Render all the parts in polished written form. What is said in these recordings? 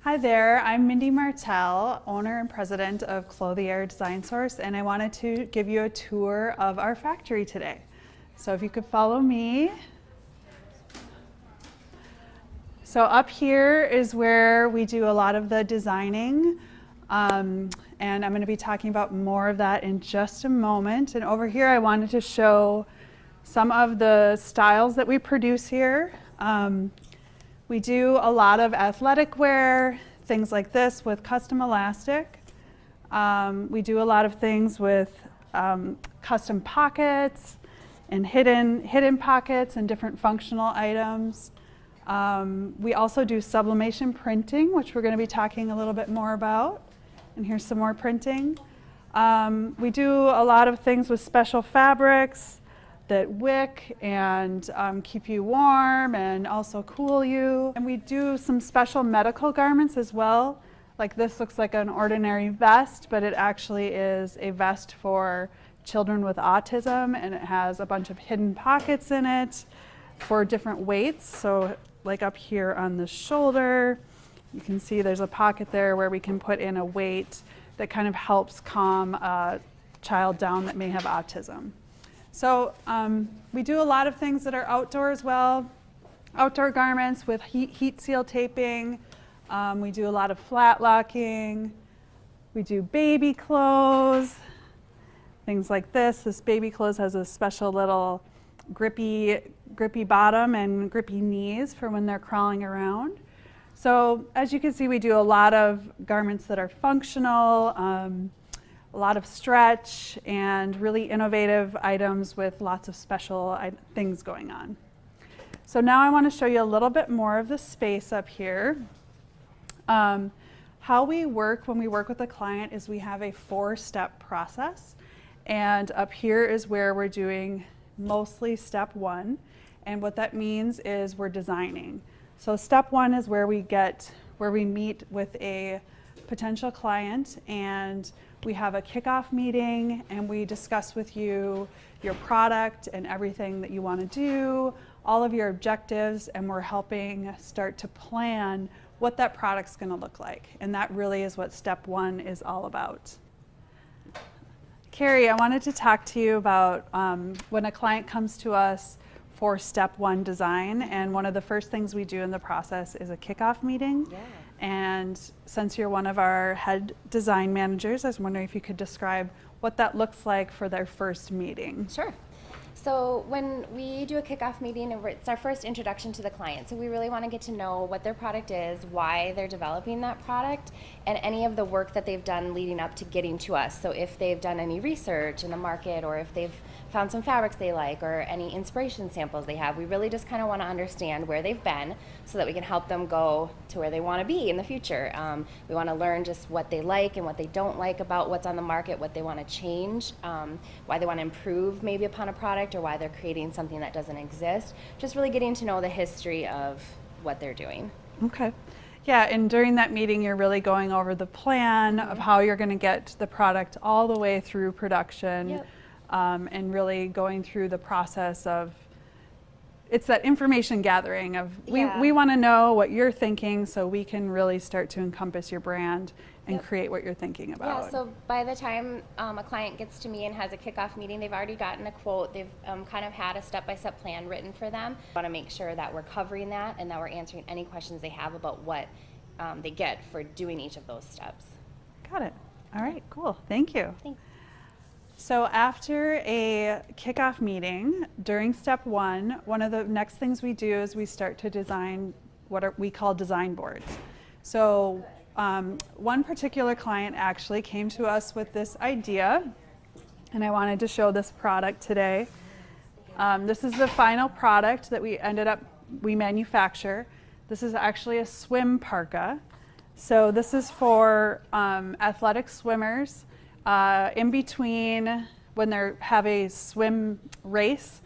Hi there, I'm Mindy Martell, owner and president of Clothier Design Source, and I wanted to give you a tour of our factory today. So if you could follow me. So up here is where we do a lot of the designing, and I'm going to be talking about more of that in just a moment. And over here I wanted to show some of the styles that we produce here. We do a lot of athletic wear, things like this with custom elastic. We do a lot of things with custom pockets and hidden pockets and different functional items. We also do sublimation printing, which we're going to be talking a little bit more about. And here's some more printing. We do a lot of things with special fabrics that wick and keep you warm and also cool you. And we do some special medical garments as well. Like this looks like an ordinary vest, but it actually is a vest for children with autism, and it has a bunch of hidden pockets in it for different weights. So like up here on the shoulder, you can see there's a pocket there where we can put in a weight that kind of helps calm a child down that may have autism. So we do a lot of things that are outdoor as well. Outdoor garments with heat seal taping. We do a lot of flat locking. We do baby clothes, things like this. This baby clothes has a special little grippy bottom and grippy knees for when they're crawling around. So as you can see, we do a lot of garments that are functional, a lot of stretch, and really innovative items with lots of special things going on. So now I want to show you a little bit more of the space up here. How we work when we work with a client is we have a 4-step process, and up here is where we're doing mostly step 1, and what that means is we're designing. So step 1 is where we meet with a potential client and we have a kickoff meeting and we discuss with you your product and everything that you want to do, all of your objectives, and we're helping start to plan what that product's going to look like. And that really is what step 1 is all about. Carrie, I wanted to talk to you about when a client comes to us for step 1 design, and one of the first things we do in the process is a kickoff meeting. Yeah. And since you're one of our head design managers, I was wondering if you could describe what that looks like for their first meeting. Sure. So when we do a kickoff meeting, it's our first introduction to the client. So we really want to get to know what their product is, why they're developing that product, and any of the work that they've done leading up to getting to us. So if they've done any research in the market, or if they've found some fabrics they like, or any inspiration samples they have, we really just kind of want to understand where they've been so that we can help them go to where they want to be in the future. We want to learn just what they like and what they don't like about what's on the market, what they want to change, why they want to improve maybe upon a product, or why they're creating something that doesn't exist. Just really getting to know the history of what they're doing. Okay. Yeah, and during that meeting, you're really going over the plan of how you're going to get the product all the way through production. Yep. And really going through the process of, it's that information gathering of, we want to know what you're thinking so we can really start to encompass your brand and create what you're thinking about. Yeah, so by the time a client gets to me and has a kickoff meeting, they've already gotten a quote, they've kind of had a step-by-step plan written for them. We want to make sure that we're covering that and that we're answering any questions they have about what they get for doing each of those steps. Got it. All right, cool. Thank you. Thanks. So after a kickoff meeting, during step 1, one of the next things we do is we start to design what we call design boards. So one particular client actually came to us with this idea, and I wanted to show this product today. This is the final product that we manufacture. This is actually a swim parka. So this is for athletic swimmers. In between when they have a swim race,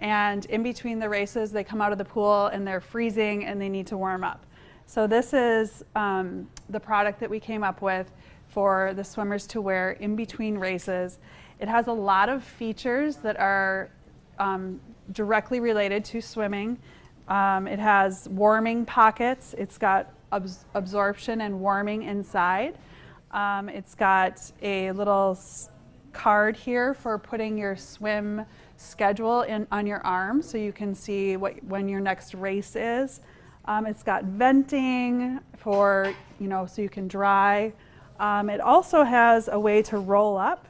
and in between the races they come out of the pool and they're freezing and they need to warm up. So this is the product that we came up with for the swimmers to wear in between races. It has a lot of features that are directly related to swimming. It has warming pockets. It's got absorption and warming inside. It's got a little card here for putting your swim schedule on your arm so you can see when your next race is. It's got venting for, so you can dry. It also has a way to roll up,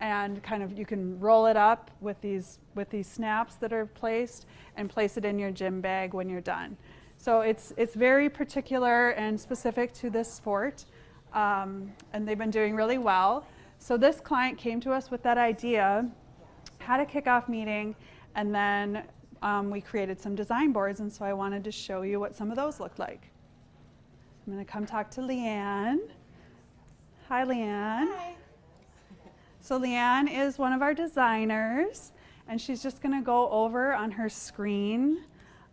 and you can roll it up with these snaps that are placed and place it in your gym bag when you're done. So it's very particular and specific to this sport, and they've been doing really well. So this client came to us with that idea, had a kickoff meeting, and then we created some design boards, and so I wanted to show you what some of those looked like. I'm going to come talk to Leanne. Hi, Leanne. Hi. So Leanne is one of our designers, and she's just going to go over on her screen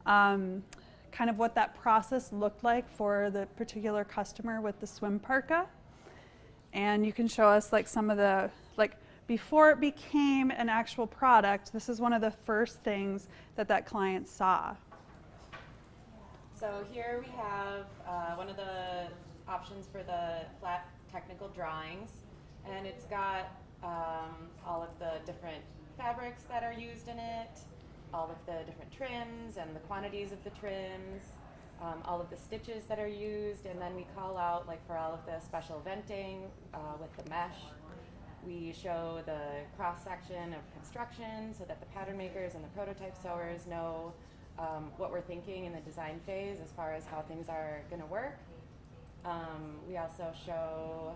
kind of what that process looked like for the particular customer with the swim parka. And you can show us like some of the, before it became an actual product, this is one of the first things that client saw. So here we have one of the options for the flat technical drawings, and it's got all of the different fabrics that are used in it, all of the different trims and the quantities of the trims, all of the stitches that are used, and then we call out for all of the special venting with the mesh. We show the cross-section of construction so that the pattern makers and the prototype sewers know what we're thinking in the design phase as far as how things are going to work. We also show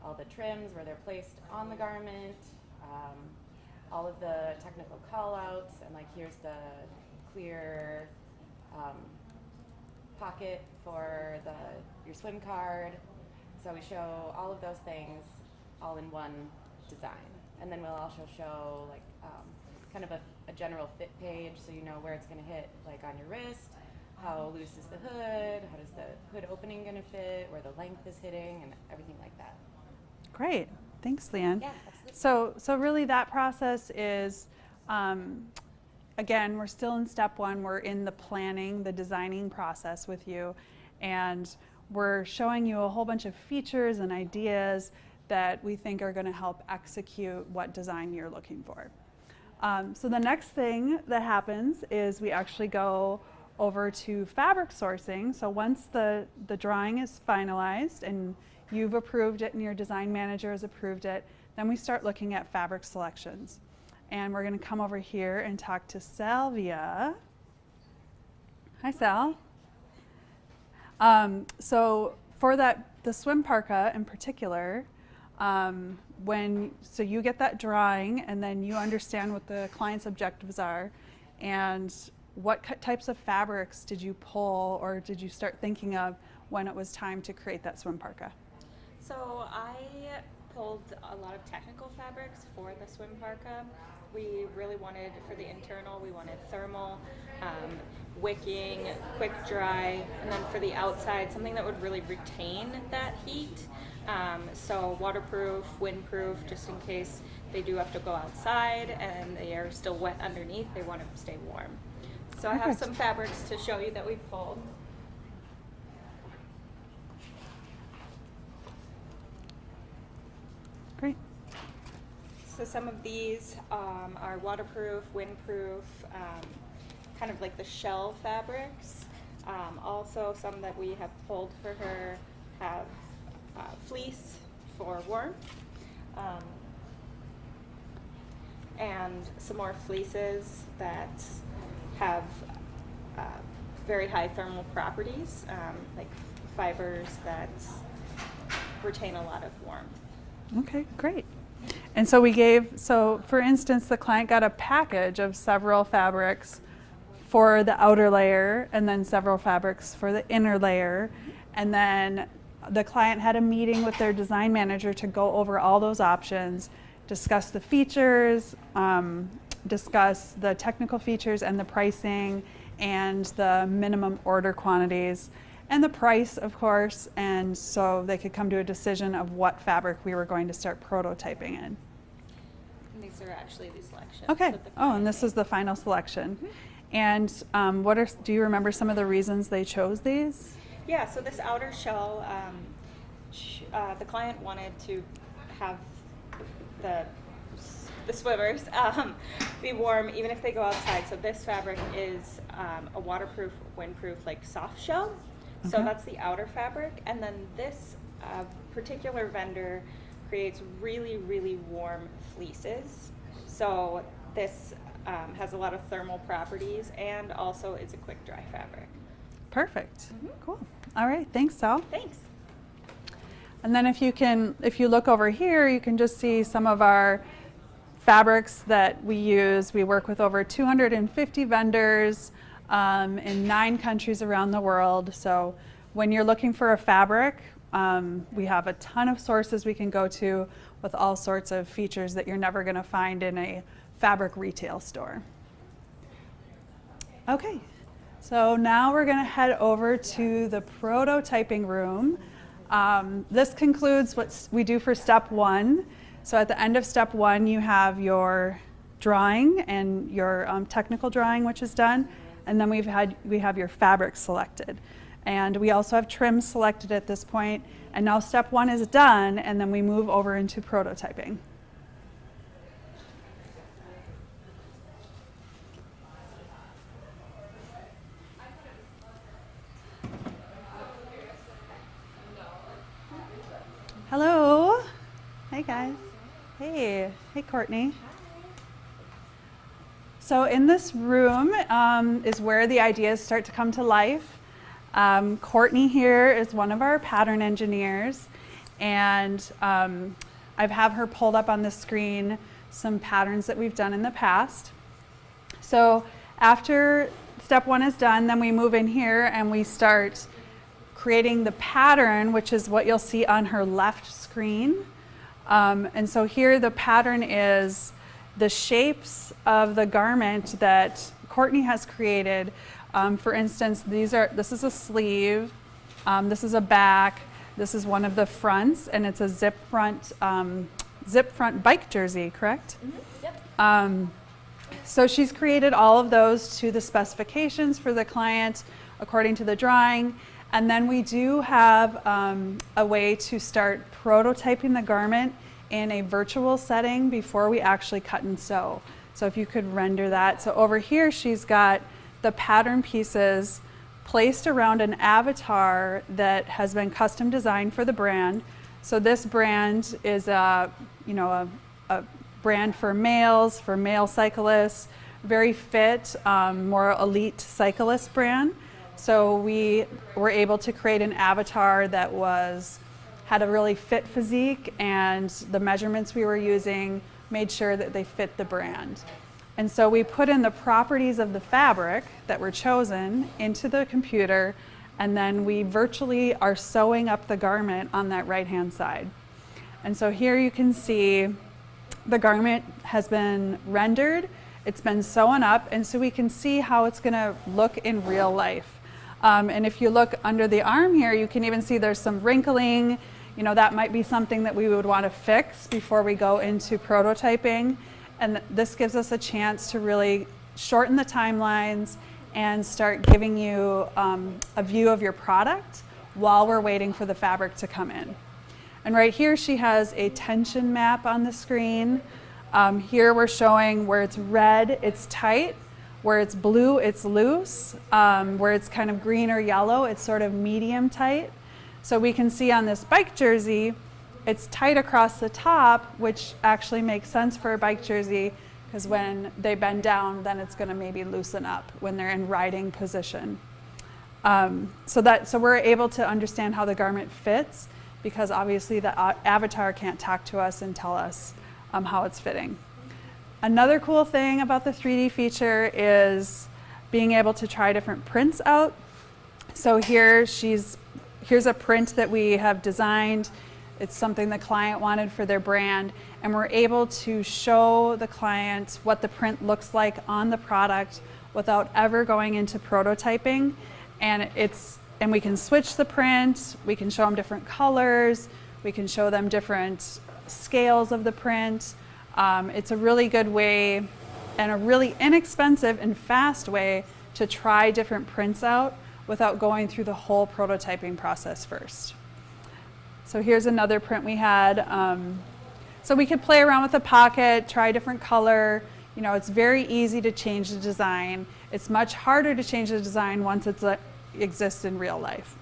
all the trims where they're placed on the garment, all of the technical call-outs, and here's the clear pocket for your swim card. So we show all of those things all in one design. And then we'll also show kind of a general fit page so you know where it's going to hit on your wrist, how loose is the hood, how does the hood opening going to fit, where the length is hitting, and everything like that. Great. Thanks, Leanne. Yeah, absolutely. So really that process is, again, we're still in step one. We're in the planning, the designing process with you, and we're showing you a whole bunch of features and ideas that we think are going to help execute what design you're looking for. So the next thing that happens is we actually go over to fabric sourcing. So once the drawing is finalized and you've approved it and your design manager has approved it, then we start looking at fabric selections. And we're going to come over here and talk to Salvia. Hi, Sal. So for the swim parka in particular, so you get that drawing and then you understand what the client's objectives are, and what types of fabrics did you pull or did you start thinking of when it was time to create that swim parka? So I pulled a lot of technical fabrics for the swim parka. We really wanted, for the internal, we wanted thermal, wicking, quick dry, and then for the outside, something that would really retain that heat. So waterproof, windproof, just in case they do have to go outside and they are still wet underneath, they want to stay warm. So I have some fabrics to show you that we pulled. Great. So some of these are waterproof, windproof, kind of like the shell fabrics. Also some that we have pulled for her have fleece for warmth, and some more fleeces that have very high thermal properties, like fibers that retain a lot of warmth. Okay, great. And so for instance, the client got a package of several fabrics for the outer layer and then several fabrics for the inner layer. And then the client had a meeting with their design manager to go over all those options, discuss the features, discuss the technical features and the pricing and the minimum order quantities and the price, of course, and so they could come to a decision of what fabric we were going to start prototyping in. And these are actually the selections. Okay. that the Oh, and client this made. is the final selection. And do you remember some of the reasons they chose these? Yeah, so this outer shell, the client wanted to have the swimmers be warm even if they go outside. So this fabric is a waterproof, windproof, like soft shell. So Okay. that's the outer fabric. And then this particular vendor creates really, really warm fleeces. So this has a lot of thermal properties, and also it's a quick dry fabric. Perfect. Cool. All right, thanks, Sal. Thanks. And then if you look over here, you can just see some of our fabrics that we use. We work with over 250 vendors in 9 countries around the world. So when you're looking for a fabric, we have a ton of sources we can go to with all sorts of features that you're never going to find in a fabric retail store. Okay, so now we're going to head over to the prototyping room. This concludes what we do for step 1. So at the end of step 1, you have your drawing and your technical drawing, which is done, and then we have your fabric selected. And we also have trims selected at this point, and now step 1 is done, and then we move over into prototyping. Hello. Hey guys. Hey Courtney. So in this room is where the ideas start to come to life. Courtney here is one of our pattern engineers, and I have her pulled up on the screen some patterns that we've done in the past. So after step 1 is done, then we move in here and we start creating the pattern, which is what you'll see on her left screen. And so here the pattern is the shapes of the garment that Courtney has created. For instance, this is a sleeve, this is a back, this is one of the fronts, and it's a zip front bike jersey, correct? Yep. So she's created all of those to the specifications for the client according to the drawing. And then we do have a way to start prototyping the garment in a virtual setting before we actually cut and sew. So if you could render that. So over here she's got the pattern pieces placed around an avatar that has been custom designed for the brand. So this brand is a brand for males, for male cyclists, very fit, more elite cyclist brand. So we were able to create an avatar that had a really fit physique, and the measurements we were using made sure that they fit the brand. And so we put in the properties of the fabric that were chosen into the computer, and then we virtually are sewing up the garment on that right-hand side. And so here you can see the garment has been rendered, it's been sewn up, and so we can see how it's gonna look in real life. And if you look under the arm here, you can even see there's some wrinkling. You know, that might be something that we would want to fix before we go into prototyping. And this gives us a chance to really shorten the timelines and start giving you a view of your product while we're waiting for the fabric to come in. And right here she has a tension map on the screen. Here we're showing where it's red, it's tight. Where it's blue, it's loose. Where it's kind of green or yellow, it's sort of medium tight. So we can see on this bike jersey, it's tight across the top, which actually makes sense for a bike jersey, because when they bend down, then it's gonna maybe loosen up when they're in riding position. So we're able to understand how the garment fits, because obviously the avatar can't talk to us and tell us how it's fitting. Another cool thing about the 3D feature is being able to try different prints out. So here's a print that we have designed. It's something the client wanted for their brand, and we're able to show the client what the print looks like on the product without ever going into prototyping. And we can switch the print, we can show them different colors, we can show them different scales of the print. It's a really good way and a really inexpensive and fast way to try different prints out without going through the whole prototyping process first. So here's another print we had. So we could play around with the pocket, try a different color. You know, it's very easy to change the design. It's much harder to change the design once it exists in real life.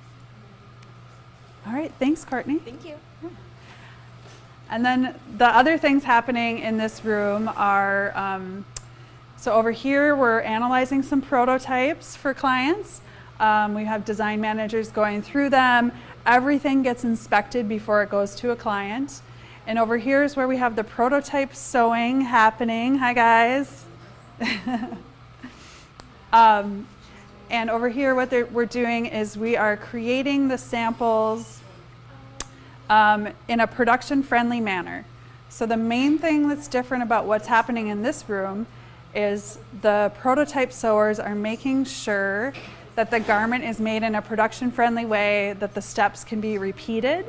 All right, thanks, Courtney. Thank you. And then the other things happening in this room are, so over here we're analyzing some prototypes for clients. We have design managers going through them. Everything gets inspected before it goes to a client. And over here is where we have the prototype sewing happening. Hi, guys. And over here what we're doing is we are creating the samples in a production-friendly manner. So the main thing that's different about what's happening in this room is the prototype sewers are making sure that the garment is made in a production-friendly way, that the steps can be repeated.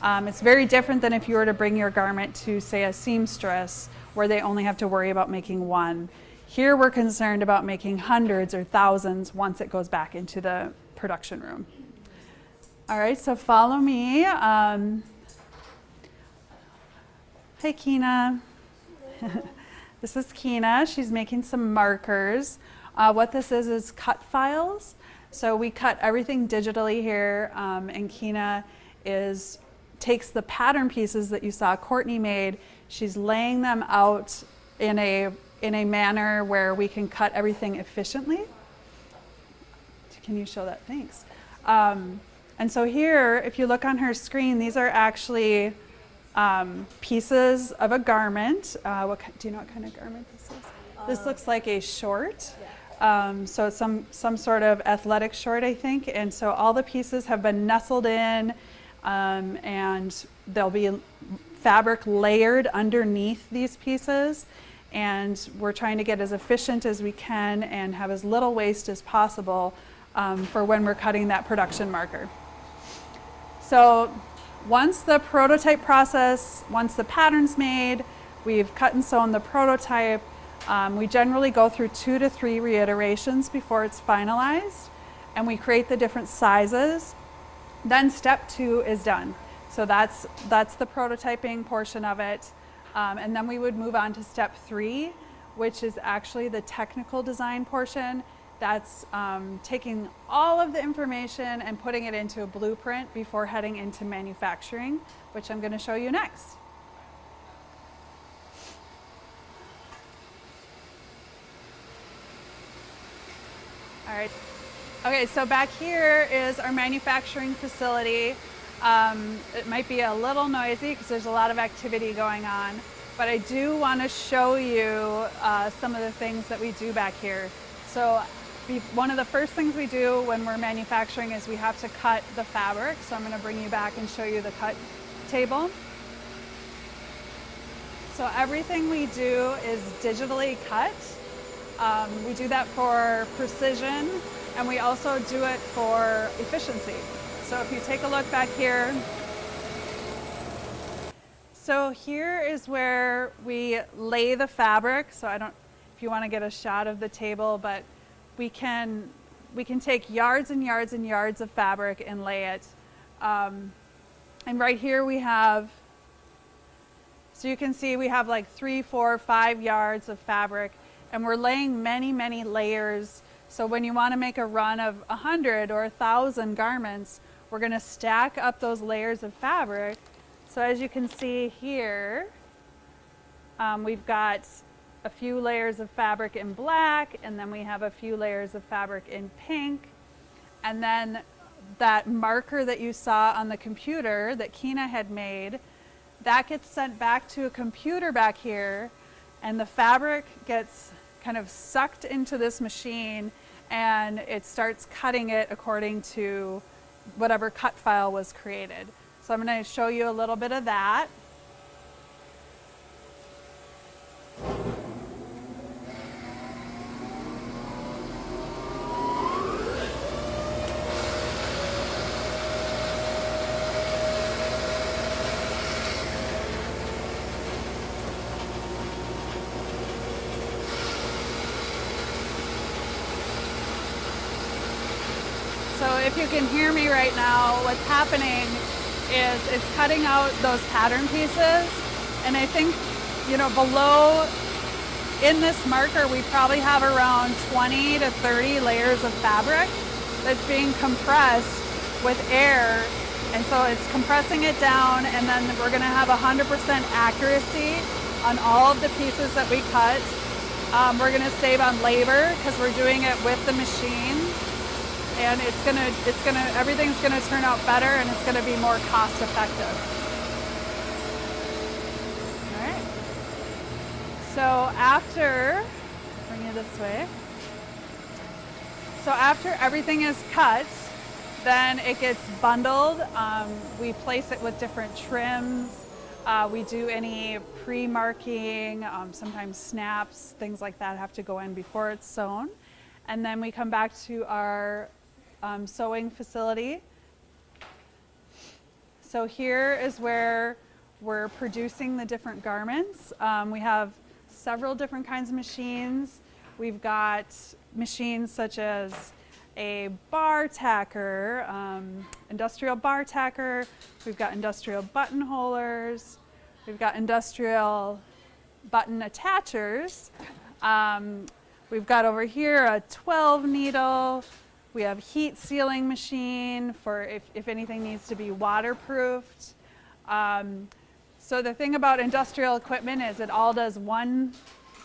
It's very different than if you were to bring your garment to, say, a seamstress, where they only have to worry about making one. Here we're concerned about making hundreds or thousands once it goes back into the production room. All right, so follow me. Hey, Kina. This is Kina. She's making some markers. What this is cut files. So we cut everything digitally here, and Kina takes the pattern pieces that you saw Courtney made. She's laying them out in a manner where we can cut everything efficiently. Can you show that? Thanks. And so here, if you look on her screen, these are actually pieces of a garment. Do you know what kind of garment this is? This looks like a short. So it's some sort of athletic short, I think. And so all the pieces have been nestled in, and there'll be fabric layered underneath these pieces. And we're trying to get as efficient as we can and have as little waste as possible for when we're cutting that production marker. So once the prototype process, once the pattern's made, we've cut and sewn the prototype, we generally go through 2 to 3 reiterations before it's finalized, and we create the different sizes. Then step 2 is done. So that's the prototyping portion of it. And then we would move on to step 3, which is actually the technical design portion. That's taking all of the information and putting it into a blueprint before heading into manufacturing, which I'm going to show you next. All right. Okay, so back here is our manufacturing facility. It might be a little noisy because there's a lot of activity going on, but I do want to show you some of the things that we do back here. So one of the first things we do when we're manufacturing is we have to cut the fabric. So I'm going to bring you back and show you the cut table. So everything we do is digitally cut. We do that for precision, and we also do it for efficiency. So if you take a look back here, so here is where we lay the fabric. So if you want to get a shot of the table, but we can take yards and yards and yards of fabric and lay it. And right here we have, so you can see we have like 3, 4, 5 yards of fabric, and we're laying many, many layers. So when you want to make a run of 100 or 1,000 garments, we're going to stack up those layers of fabric. So as you can see here, we've got a few layers of fabric in black, and then we have a few layers of fabric in pink. And then that marker that you saw on the computer that Kina had made, that gets sent back to a computer back here, and the fabric gets kind of sucked into this machine, and it starts cutting it according to whatever cut file was created. So I'm going to show you a little bit of that. if you can hear me right now, what's happening is it's cutting out those pattern pieces. And I think, you know, below in this marker, we probably have around 20 to 30 layers of fabric that's being compressed with air. And so it's compressing it down, and then we're gonna have 100% accuracy on all of the pieces that we cut. We're gonna save on labor because we're doing it with the machine. And everything's gonna turn out better, and it's gonna be more cost effective. All right. So after, bring you this way. So after everything is cut, then it gets bundled. We place it with different trims. We do any pre-marking, sometimes snaps, things like that have to go in before it's sewn. And then we come back to our sewing facility. So here is where we're producing the different garments. We have several different kinds of machines. We've got machines such as a bar tacker, industrial bar tacker. We've got industrial buttonholers. We've got industrial button attachers. We've got over here a 12 needle. We have heat sealing machine for if anything needs to be waterproofed. So the thing about industrial equipment is it all does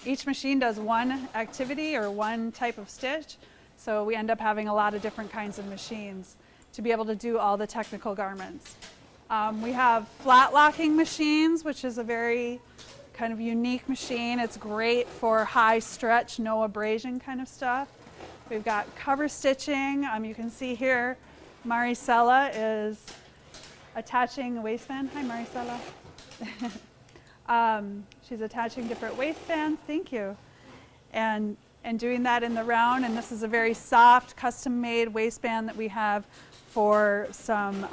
each machine does one activity or one type of stitch. So we end up having a lot of different kinds of machines to be able to do all the technical garments. We have flat locking machines, which is a very kind of unique machine. It's great for high stretch, no abrasion kind of stuff. We've got cover stitching. You can see here, Maricela is attaching a waistband. Hi, Maricela. She's attaching different waistbands. Thank you. And doing that in the round. And this is a very soft, custom-made waistband that we have for some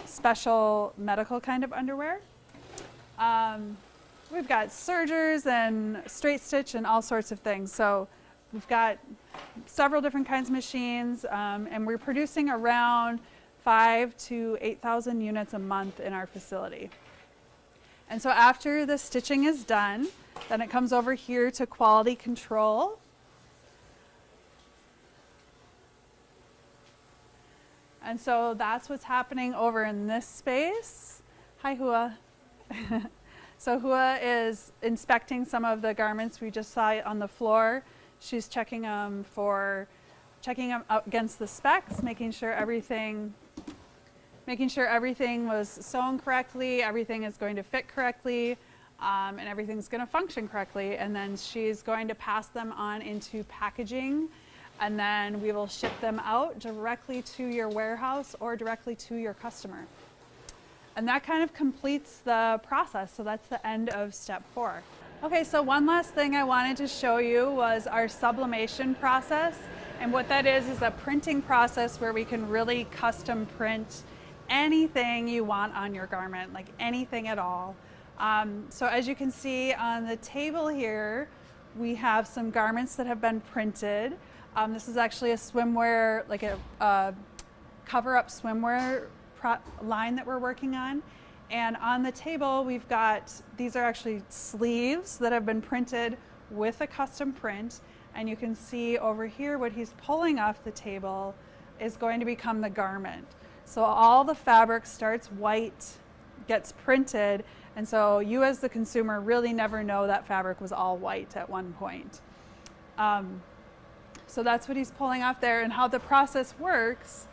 special medical kind of underwear. We've got sergers and straight stitch and all sorts of things. So we've got several different kinds of machines, and we're producing around 5,000 to 8,000 units a month in our facility. And so after the stitching is done, then it comes over here to quality control. And so that's what's happening over in this space. Hi, Hua. So Hua is inspecting some of the garments we just saw on the floor. She's checking them out against the specs, making sure everything was sewn correctly, everything is going to fit correctly, and everything's going to function correctly. And then she's going to pass them on into packaging, and then we will ship them out directly to your warehouse or directly to your customer. And that kind of completes the process. So that's the end of step 4. Okay, so one last thing I wanted to show you was our sublimation process. And what that is a printing process where we can really custom print anything you want on your garment, like anything at all. So as you can see on the table here, we have some garments that have been printed. This is actually a swimwear, like a cover-up swimwear line that we're working on. And on the table, we've got, these are actually sleeves that have been printed with a custom print. And you can see over here what he's pulling off the table is going to become the garment. So all the fabric starts white, gets printed, and so you as the consumer really never know that fabric was all white at one point. So that's what he's pulling off there, and how the process works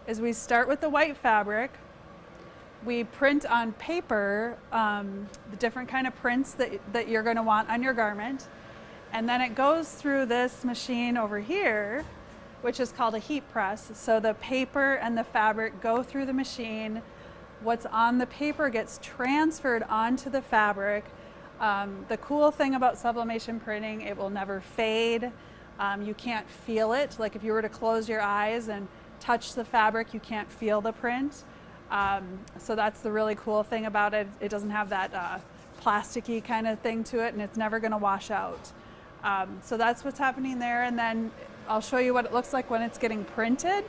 is we start with the white fabric. We print on paper the different kind of prints that you're going to want on your garment. And then it goes through this machine over here, which is called a heat press. So the paper and the fabric go through the machine. What's on the paper gets transferred onto the fabric. The cool thing about sublimation printing, it will never fade. You can't feel it. Like if you were to close your eyes and touch the fabric, you can't feel the print. So that's the really cool thing about it. It doesn't have that plasticky kind of thing to it, and it's never going to wash out. So that's what's happening there, and then I'll show you what it looks like when it's getting printed.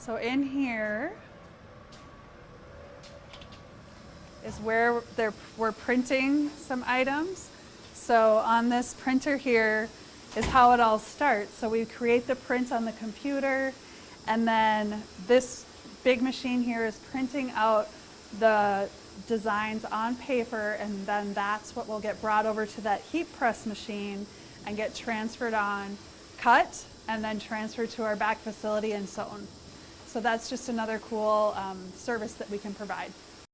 So in here is where we're printing some items. So on this printer here is how it all starts. So we create the print on the computer, and then this big machine here is printing out the designs on paper, and then that's what will get brought over to that heat press machine and get transferred on, cut, and then transferred to our back facility and sewn. So that's just another cool service that we can provide.